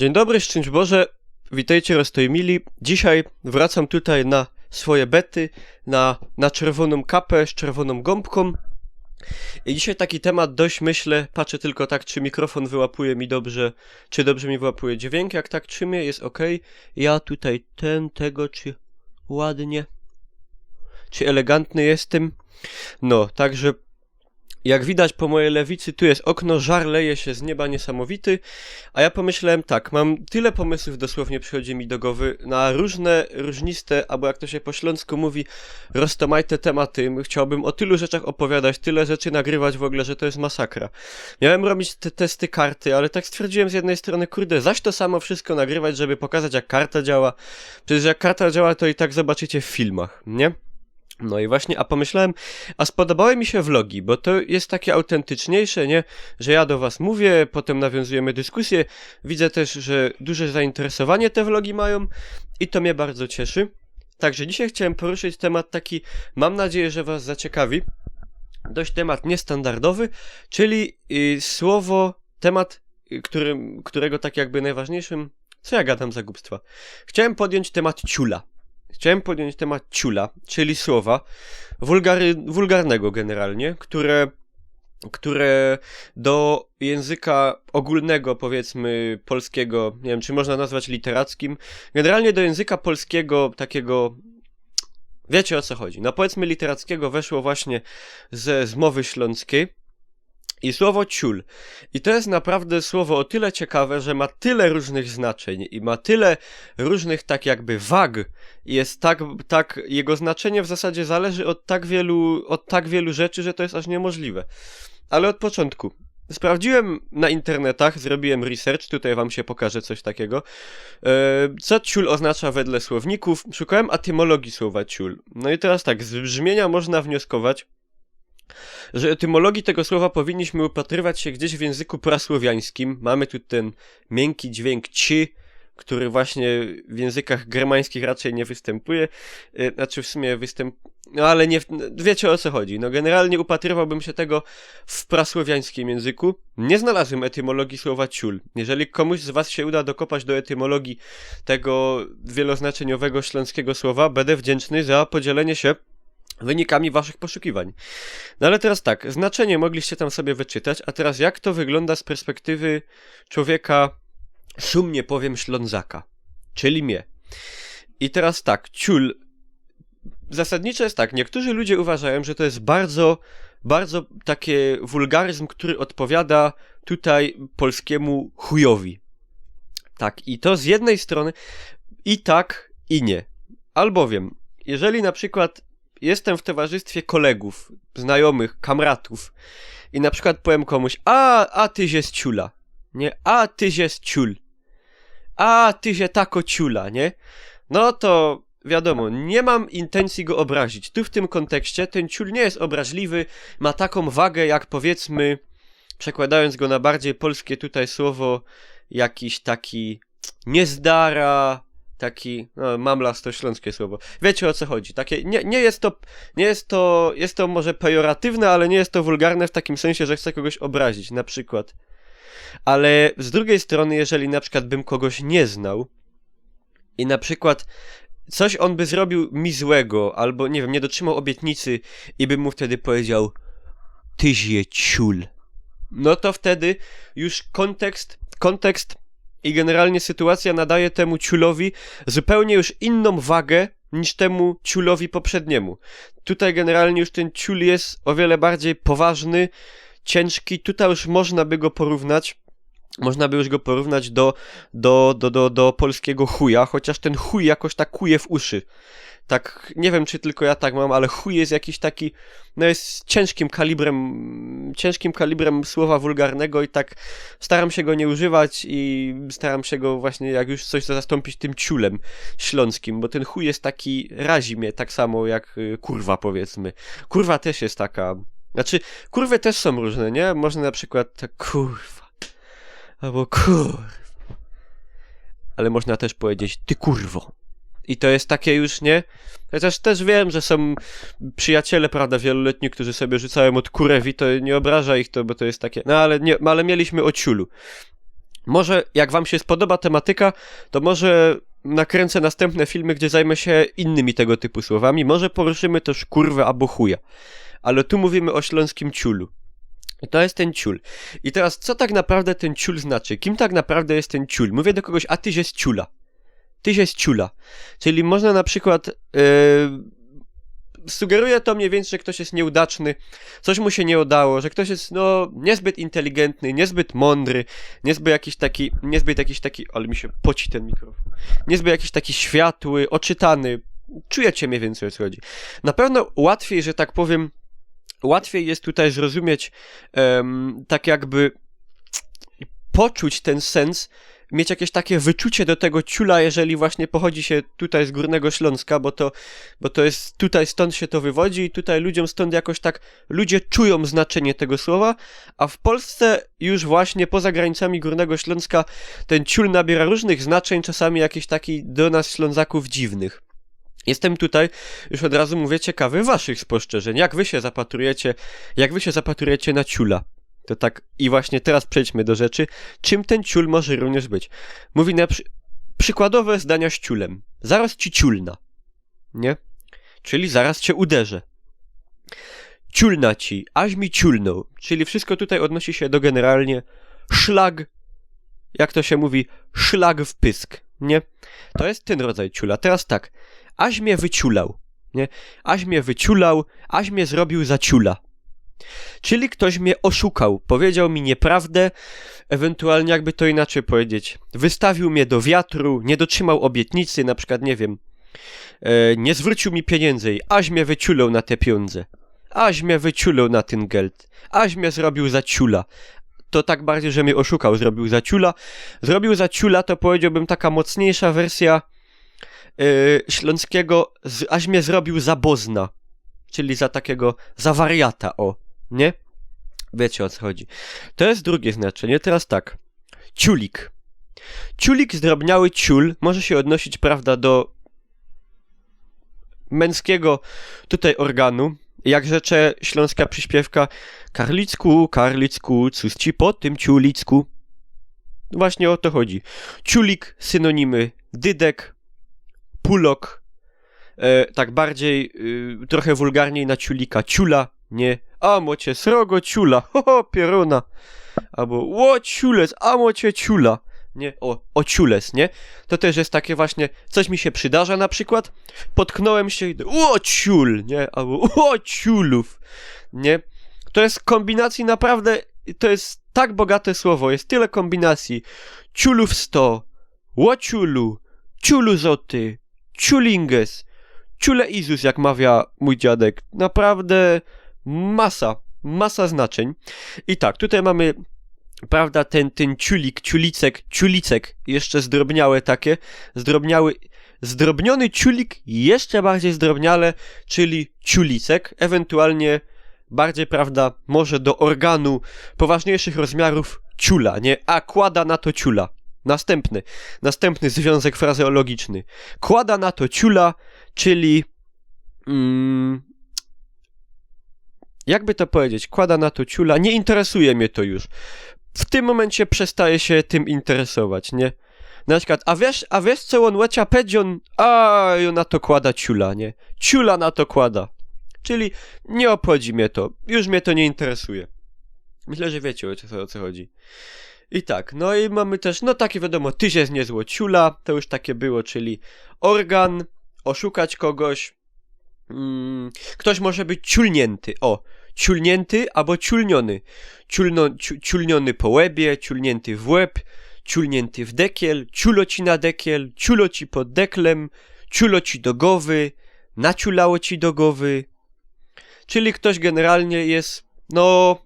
Dzień dobry, szczęść Boże, witajcie roztojmili. Dzisiaj wracam tutaj na swoje bety, na czerwoną kapę z czerwoną gąbką. I dzisiaj taki temat dość myślę, patrzę tylko tak, czy mikrofon wyłapuje mi dobrze, czy dobrze mi wyłapuje dźwięk, jak tak trzymię, jest ok. Ja tutaj tego, czy ładnie, czy elegantny jestem. No, także jak widać po mojej lewicy, tu jest okno, żar leje się z nieba niesamowity, a ja pomyślałem tak, mam tyle pomysłów, dosłownie przychodzi mi do głowy, na różne, różniste, albo jak to się po śląsku mówi, roztomajte tematy. Chciałbym o tylu rzeczach opowiadać, tyle rzeczy nagrywać w ogóle, że to jest masakra. Miałem robić te testy karty, ale tak stwierdziłem z jednej strony, kurde, zaś to samo wszystko nagrywać, żeby pokazać, jak karta działa. Przecież jak karta działa, to i tak zobaczycie w filmach, nie? No i właśnie, a pomyślałem, a spodobały mi się vlogi, bo to jest takie autentyczniejsze, nie? Że ja do was mówię, potem nawiązujemy dyskusję, widzę też, że duże zainteresowanie te vlogi mają i to mnie bardzo cieszy. Także dzisiaj chciałem poruszyć temat taki, mam nadzieję, że was zaciekawi, dość temat niestandardowy, czyli temat, którego tak jakby najważniejszym, co ja gadam za głupstwa? Chciałem podjąć temat ciula. Czyli słowa wulgarnego generalnie, które do języka ogólnego, powiedzmy polskiego, nie wiem, czy można nazwać literackim, generalnie do języka polskiego takiego, wiecie o co chodzi, no powiedzmy literackiego weszło właśnie z mowy śląskiej. I słowo ciul. I to jest naprawdę słowo o tyle ciekawe, że ma tyle różnych znaczeń i ma tyle różnych tak jakby wag. Jest tak, jego znaczenie w zasadzie zależy od tak wielu rzeczy, że to jest aż niemożliwe. Ale od początku. Sprawdziłem na internetach, zrobiłem research, tutaj wam się pokaże coś takiego. Co ciul oznacza wedle słowników? Szukałem etymologii słowa ciul. No i teraz tak, z brzmienia można wnioskować, że etymologii tego słowa powinniśmy upatrywać się gdzieś w języku prasłowiańskim. Mamy tu ten miękki dźwięk ci, który właśnie w językach germańskich raczej nie występuje. Znaczy w sumie no ale nie, wiecie o co chodzi. No generalnie upatrywałbym się tego w prasłowiańskim języku. Nie znalazłem etymologii słowa ciul. Jeżeli komuś z was się uda dokopać do etymologii tego wieloznaczeniowego śląskiego słowa, będę wdzięczny za podzielenie się wynikami waszych poszukiwań. No ale teraz tak, znaczenie mogliście tam sobie wyczytać, a teraz jak to wygląda z perspektywy człowieka, szumnie powiem, Ślązaka, czyli mnie. I teraz tak, ciul, zasadniczo jest tak, niektórzy ludzie uważają, że to jest bardzo, bardzo taki wulgaryzm, który odpowiada tutaj polskiemu chujowi. Tak, i to z jednej strony i tak, i nie. Albowiem, jeżeli na przykład jestem w towarzystwie kolegów, znajomych, kamratów i na przykład powiem komuś, a ty się z ciula, nie? A ty się z ciul. A ty się tako ciula, nie? No to wiadomo, nie mam intencji go obrazić. Tu w tym kontekście ten ciul nie jest obraźliwy, ma taką wagę jak powiedzmy, przekładając go na bardziej polskie tutaj słowo, jakiś taki niezdara, taki, no mamlas to śląskie słowo. Wiecie o co chodzi. Takie, jest to może pejoratywne, ale nie jest to wulgarne w takim sensie, że chcę kogoś obrazić, na przykład. Ale z drugiej strony, jeżeli na przykład bym kogoś nie znał i na przykład coś on by zrobił mi złego, albo nie wiem, nie dotrzymał obietnicy i bym mu wtedy powiedział tyzie ciul. No to wtedy już kontekst i generalnie sytuacja nadaje temu ciulowi zupełnie już inną wagę niż temu ciulowi poprzedniemu. Tutaj generalnie już ten ciul jest o wiele bardziej poważny, ciężki. Tutaj już można by już go porównać do polskiego chuja, chociaż ten chuj jakoś tak kuje w uszy. Tak, nie wiem czy tylko ja tak mam, ale chuj jest jakiś taki, no jest ciężkim kalibrem słowa wulgarnego i tak staram się go nie używać i staram się go właśnie jak już coś zastąpić tym ciulem śląskim, bo ten chuj jest taki, razi mnie tak samo jak kurwa powiedzmy. Kurwa też jest taka, znaczy kurwy też są różne, nie? Można na przykład tak kurwa, albo kurwa, ale można też powiedzieć ty kurwo. I to jest takie już, nie? Chociaż też wiem, że są przyjaciele, prawda, wieloletni, którzy sobie rzucają od kurew i to nie obraża ich to, bo to jest takie... No ale mieliśmy o ciulu. Może jak wam się spodoba tematyka, to może nakręcę następne filmy, gdzie zajmę się innymi tego typu słowami. Może poruszymy też kurwę albo chuja. Ale tu mówimy o śląskim ciulu. I to jest ten ciul. I teraz, co tak naprawdę ten ciul znaczy? Kim tak naprawdę jest ten ciul? Mówię do kogoś, a tyś jest ciula. Tyś jest ciula. Czyli można na przykład... sugeruje to mniej więcej, że ktoś jest nieudaczny, coś mu się nie udało, że ktoś jest, no, niezbyt inteligentny, niezbyt mądry, niezbyt jakiś taki, ale mi się poci ten mikrofon, niezbyt jakiś taki światły, oczytany, czujecie mniej więcej, o co chodzi. Na pewno łatwiej, że tak powiem, łatwiej jest tutaj zrozumieć, tak jakby poczuć ten sens, mieć jakieś takie wyczucie do tego ciula, jeżeli właśnie pochodzi się tutaj z Górnego Śląska, bo to jest tutaj, stąd się to wywodzi i tutaj ludziom stąd jakoś tak, ludzie czują znaczenie tego słowa, a w Polsce już właśnie poza granicami Górnego Śląska ten ciul nabiera różnych znaczeń, czasami jakiś taki do nas Ślązaków dziwnych. Jestem tutaj, już od razu mówię, ciekawy waszych spostrzeżeń, jak wy się zapatrujecie na ciula. To tak, i właśnie teraz przejdźmy do rzeczy. Czym ten ciul może również być? Mówi przykładowe zdania z ciulem. Zaraz ci ciulna. Nie? Czyli zaraz cię uderzę. Ciulna ci, aż mi ciulnął. Czyli wszystko tutaj odnosi się do generalnie szlag, jak to się mówi, szlag w pysk. Nie? To jest ten rodzaj ciula. Teraz tak, aż mnie wyciulał. Nie? Aż mnie wyciulał, aż mnie zrobił za ciula. Czyli ktoś mnie oszukał, powiedział mi nieprawdę, ewentualnie jakby to inaczej powiedzieć, wystawił mnie do wiatru, nie dotrzymał obietnicy, na przykład, nie wiem, nie zwrócił mi pieniędzy, aż mnie wyciulał na te pieniądze, aż mnie wyciulał na ten geld, aż mnie zrobił za ciula. To tak bardziej, że mnie oszukał, zrobił za ciula. Zrobił za ciula, to powiedziałbym taka mocniejsza wersja śląskiego, aż mnie zrobił za bozna, czyli za takiego, za wariata, o. Nie? Wiecie, o co chodzi. To jest drugie znaczenie. Teraz tak. Ciulik. Ciulik, zdrobniały ciul może się odnosić, prawda, do męskiego tutaj organu. Jak rzecze śląska przyśpiewka Karlicku, Karlicku, cóż ci po tym ciulicku? Właśnie o to chodzi. Ciulik, synonimy dydek, pulok, tak bardziej, trochę wulgarniej na ciulika, ciula, nie? Amo cię srogo ciula, ho, pieruna. Albo ło ciules, amo cię ciula. Nie, o ciules, nie? To też jest takie właśnie, coś mi się przydarza na przykład, potknąłem się i o ciul, nie? Albo o ciulów, nie? To jest kombinacji naprawdę, to jest tak bogate słowo, jest tyle kombinacji. Ciulów 100, ło ciulu, ciulu zoty, ciulinges, ciule Izus, jak mawia mój dziadek. Naprawdę masa znaczeń. I tak, tutaj mamy, prawda, ten ciulik, ciulicek, jeszcze zdrobniałe takie, zdrobniony ciulik, jeszcze bardziej zdrobniale, czyli ciulicek, ewentualnie bardziej, prawda, może do organu poważniejszych rozmiarów ciula, nie? A kłada na to ciula. Następny związek frazeologiczny. Kłada na to ciula, czyli jakby to powiedzieć, kłada na to ciula, nie interesuje mnie to już. W tym momencie przestaje się tym interesować, nie? Na przykład, a wiesz co on łycia pedzion, a na to kłada ciula, nie? Ciula na to kłada. Czyli nie obchodzi mnie to, już mnie to nie interesuje. Myślę, że wiecie o co chodzi. I tak, no i mamy też, no takie wiadomo, tyś jest niezło ciula, to już takie było, czyli organ, oszukać kogoś, ktoś może być ciulnięty, ciulnięty albo ciulniony. Ciulniony po łebie, ciulnięty w łeb, ciulnięty w dekiel, ciulo ci na dekiel, ciulo ci pod deklem, ciulo ci do głowy, naciulało ci do głowy. Czyli ktoś generalnie jest, no,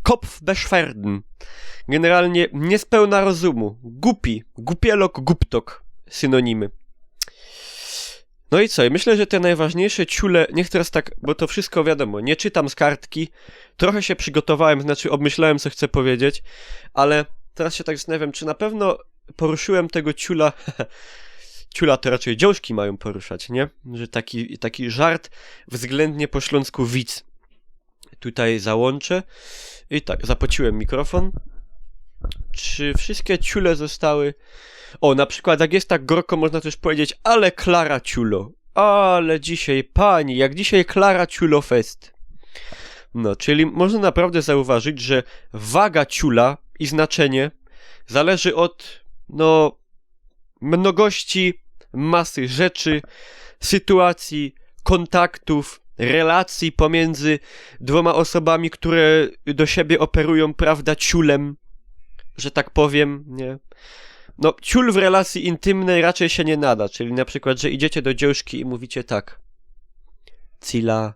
Kopf beschwerden. Generalnie niespełna rozumu, głupi, głupielok, guptok, synonimy. No i co? Myślę, że te najważniejsze ciule, niech teraz tak, bo to wszystko wiadomo, nie czytam z kartki, trochę się przygotowałem, znaczy obmyślałem, co chcę powiedzieć, ale teraz się tak zastanawiam, czy na pewno poruszyłem tego ciula, ciula to raczej dziążki mają poruszać, nie? Że taki żart względnie po śląsku widz tutaj załączę i tak, zapociłem mikrofon. Czy wszystkie ciule zostały... O, na przykład jak jest tak gorko, można też powiedzieć, ale Klara ciulo. Ale dzisiaj, pani, jak dzisiaj Klara ciulo fest. No, czyli można naprawdę zauważyć, że waga ciula i znaczenie zależy od, no, mnogości, masy rzeczy, sytuacji, kontaktów, relacji pomiędzy dwoma osobami, które do siebie operują, prawda, ciulem, że tak powiem, nie? No, ciul w relacji intymnej raczej się nie nada, czyli na przykład, że idziecie do dziewczynki i mówicie tak: Cila,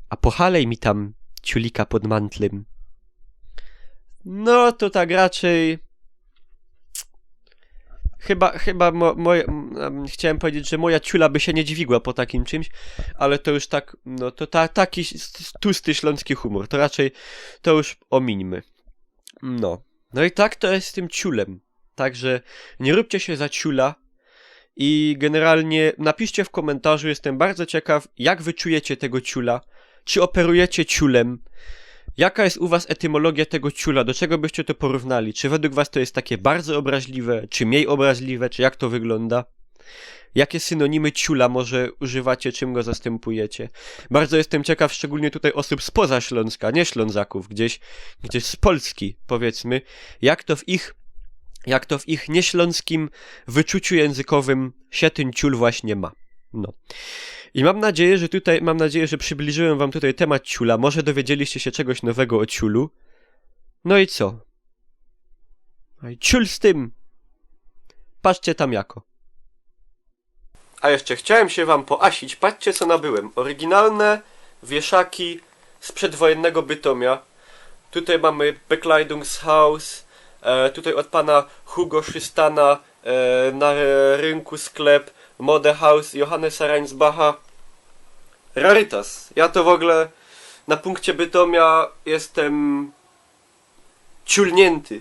a pochwalej mi tam ciulika pod mantlem. No, to tak raczej... Chciałem powiedzieć, że moja ciula by się nie dźwigła po takim czymś, ale to już tak, no to taki tłusty śląski humor, to raczej to już omińmy. No. No i tak to jest z tym ciulem. Także nie róbcie się za ciula i generalnie napiszcie w komentarzu, jestem bardzo ciekaw, jak wy czujecie tego ciula, czy operujecie ciulem, jaka jest u was etymologia tego ciula, do czego byście to porównali, czy według was to jest takie bardzo obraźliwe, czy mniej obraźliwe, czy jak to wygląda? Jakie synonimy ciula może używacie, czym go zastępujecie? Bardzo jestem ciekaw, szczególnie tutaj osób spoza Śląska, nie Ślązaków, gdzieś z Polski, powiedzmy, jak to w ich nieśląskim wyczuciu językowym się ten ciul właśnie ma. No. I mam nadzieję, że przybliżyłem wam tutaj temat ciula, może dowiedzieliście się czegoś nowego o ciulu. No i co? Ciul z tym. Patrzcie tam jako. A jeszcze chciałem się wam poasić, patrzcie co nabyłem. Oryginalne wieszaki z przedwojennego Bytomia. Tutaj mamy Bekleidungshaus, tutaj od pana Hugo Schystana na rynku sklep Modehaus Johannesa Reinsbacha. Rarytas. Ja to w ogóle na punkcie Bytomia jestem ciulnięty.